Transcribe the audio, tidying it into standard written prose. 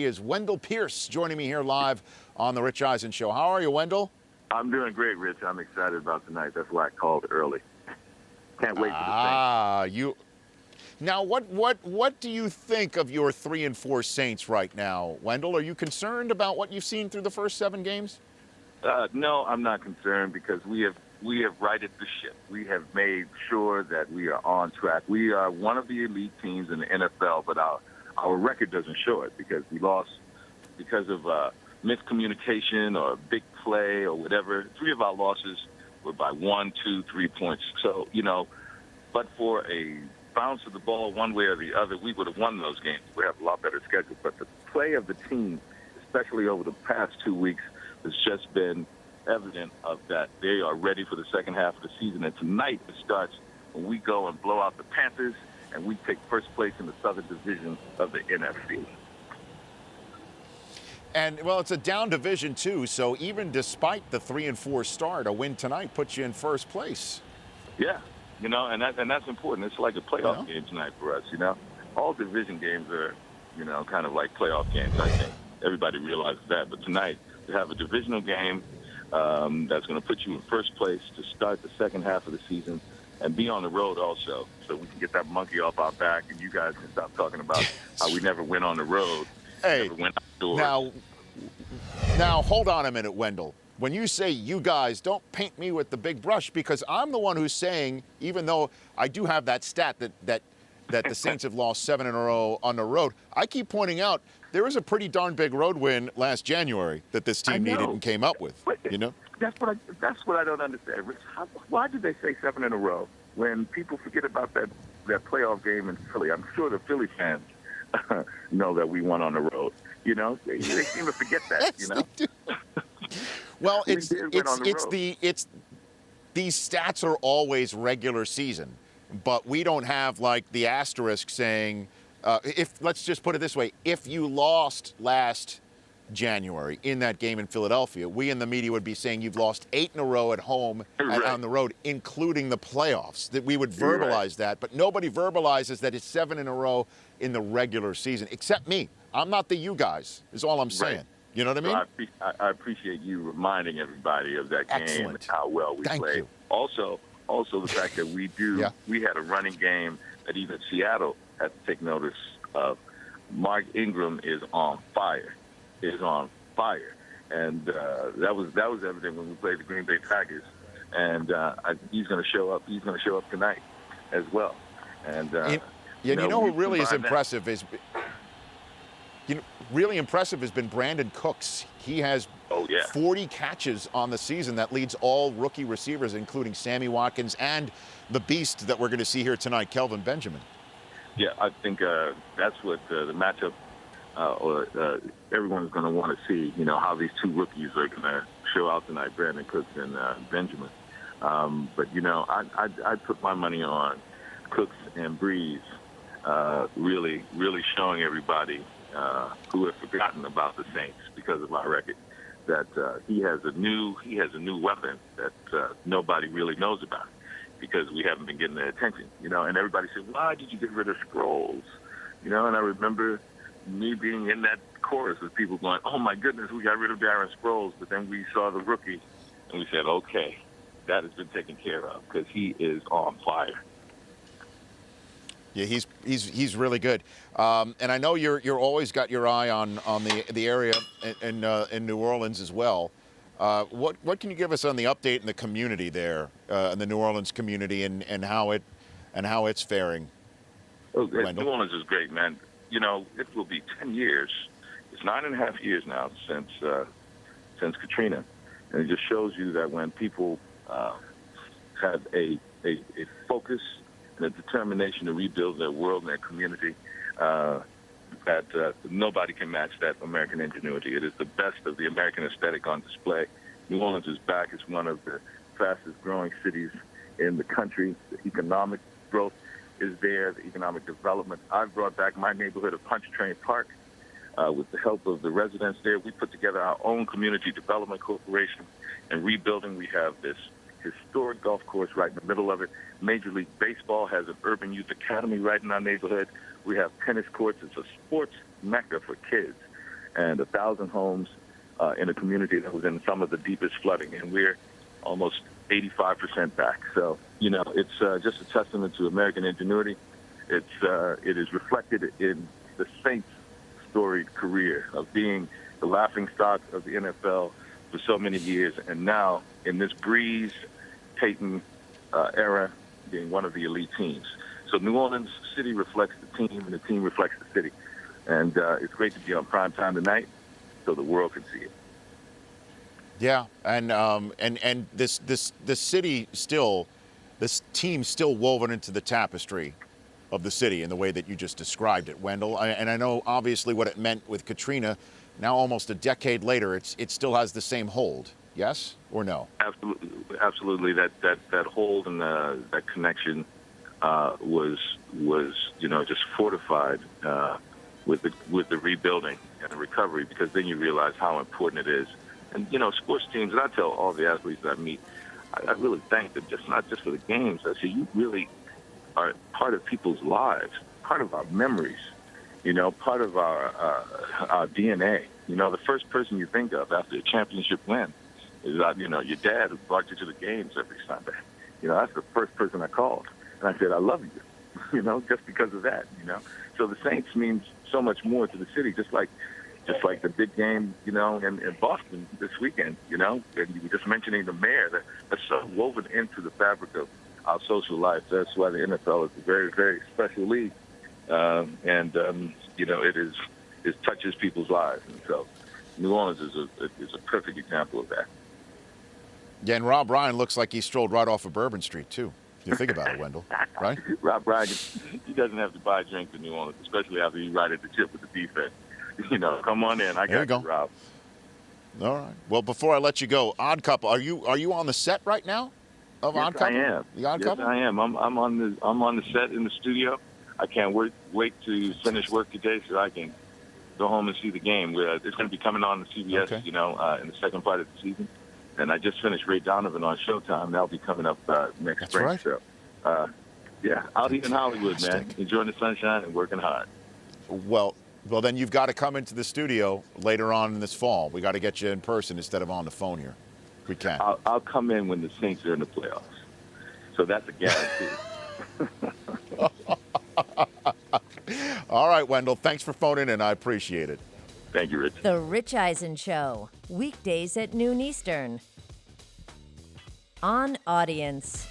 he is Wendell Pierce, joining me here live on the Rich Eisen Show. How are you, Wendell? I'm doing great, Rich. I'm excited about tonight. That's why I called early. Can't wait for the Saints. Now, what do you think of your 3-4 Saints right now, Wendell? Are you concerned about what you've seen through the first 7 games? No, I'm not concerned because we have righted the ship. We have made sure that we are on track. We are one of the elite teams in the NFL, but our record doesn't show it because we lost because of miscommunication or big play or whatever. 3 of our losses were by 1, 2, 3 points. So, but for a bounce of the ball one way or the other, we would have won those games. We have a lot better schedule. But the play of the team, especially over the past 2 weeks, has just been evident of that. They are ready for the second half of the season. And tonight it starts when we go and blow out the Panthers and we take first place in the Southern Division of the NFC. And, well, it's a down division, too, so even despite the 3-4 start, a win tonight puts you in first place. Yeah, and that's important. It's like a playoff game tonight for us, All division games are, kind of like playoff games, I think. Everybody realizes that. But tonight, to have a divisional game that's going to put you in first place to start the second half of the season and be on the road also, so we can get that monkey off our back and you guys can stop talking about how we never went on the road. Hey, never went outdoors. Now, hold on a minute, Wendell. When you say you guys, don't paint me with the big brush, because I'm the one who's saying, even though I do have that stat that the Saints have lost 7 in a row on the road, I keep pointing out there was a pretty darn big road win last January that this team needed and came up with. That's what I don't understand, Rich. Why did they say 7 in a row when people forget about that playoff game in Philly? I'm sure the Philly fans know that we won on the road. They seem to forget that. Well, these stats are always regular season, but we don't have like the asterisk saying, let's just put it this way, if you lost last January in that game in Philadelphia, we in the media would be saying you've lost 8 in a row at home and on the road, including the playoffs. That we would verbalize that, but nobody verbalizes that it's 7 in a row in the regular season, except me. I'm not the you guys, is all I'm saying. Right. You know what I mean? So I appreciate you reminding everybody of that game and how well we played. You. Also the fact that we had a running game that even Seattle had to take notice of. Mark Ingram is on fire. And that was evident when we played the Green Bay Packers. And he's going to show up. He's going to show up tonight as well. And who really is impressive is. Really impressive has been Brandon Cooks. He has 40 catches on the season. That leads all rookie receivers, including Sammy Watkins and the beast that we're going to see here tonight, Kelvin Benjamin. Yeah, I think that's what the matchup everyone's going to want to see, how these 2 rookies are going to show out tonight, Brandon Cooks and Benjamin. But, I put my money on Cooks and Breeze really showing everybody who have forgotten about the Saints because of our record, that he has a new weapon that nobody really knows about because we haven't been getting the attention, and everybody said, why did you get rid of Sproles? And I remember me being in that chorus with people going, oh my goodness, we got rid of Darren Sproles, but then we saw the rookie and we said, okay, that has been taken care of because he is on fire. Yeah, he's really good, and I know you're always got your eye on the area in New Orleans as well. What can you give us on the update in the community there, in the New Orleans community, and how it's faring? Oh, New Orleans is great, man. It will be 10 years. It's 9.5 years now since Katrina, and it just shows you that when people have a focus and a determination to rebuild their world and their community, that nobody can match that American ingenuity. It is the best of the American aesthetic on display. New Orleans is back. It's one of the fastest growing cities in the country. The economic growth is there, the economic development. I've brought back my neighborhood of Punch Train Park with the help of the residents there. We put together our own community development corporation and rebuilding. We have this historic golf course right in the middle of it. Major League Baseball has an urban youth academy right in our neighborhood. We have tennis courts. It's a sports mecca for kids. and 1,000 homes in a community that was in some of the deepest flooding, and we're almost 85% back. So, it's just a testament to American ingenuity. It is reflected in the Saints' storied career of being the laughingstock of the NFL for so many years, and now in this Breeze, Peyton era, being one of the elite teams. So New Orleans City reflects the team, and the team reflects the city. And it's great to be on prime time tonight, so the world can see it. Yeah, and this city still, this team still woven into the tapestry of the city in the way that you just described it, Wendell. And I know obviously what it meant with Katrina. Now, almost a decade later, it still has the same hold. Yes or no? Absolutely, absolutely. That hold and that connection was just fortified with the rebuilding and the recovery, because then you realize how important it is. And sports teams, and I tell all the athletes that I meet, I really thank them, not just for the games. I say, you really are part of people's lives, part of our memories, part of our DNA. The first person you think of after a championship win is your dad, who brought you to the games every Sunday. That's the first person I called, and I said, I love you, just because of that. So the Saints means so much more to the city, just like the big game, in Boston this weekend. And you were just mentioning the mayor. That's so woven into the fabric of our social life. That's why the NFL is a very, very special league, it touches people's lives, and so New Orleans is a perfect example of that. Yeah, and Rob Ryan looks like he strolled right off of Bourbon Street too. You think about it, Wendell, right? Rob Ryan, he doesn't have to buy a drink in New Orleans, especially after he righted the ship with the defense. Come on in. I got you, Rob. All right. Well, before I let you go, Odd Couple, are you on the set right now of Odd Couple? I am. The Odd Couple? I am. I'm on the set in the studio. I can't wait to finish work today so I can go home and see the game. It's going to be coming on the CBS, okay. In the second part of the season. And I just finished Ray Donovan on Showtime. That'll be coming up next That's spring. Right. So, out here in Hollywood, man, enjoying the sunshine and working hard. Well, then you've got to come into the studio later on in this fall. We got to get you in person instead of on the phone here. We can. I'll come in when the Saints are in the playoffs. So that's a guarantee. All right, Wendell. Thanks for phoning in. I appreciate it. Thank you, Rich. The Rich Eisen Show, weekdays at noon Eastern. On Audience.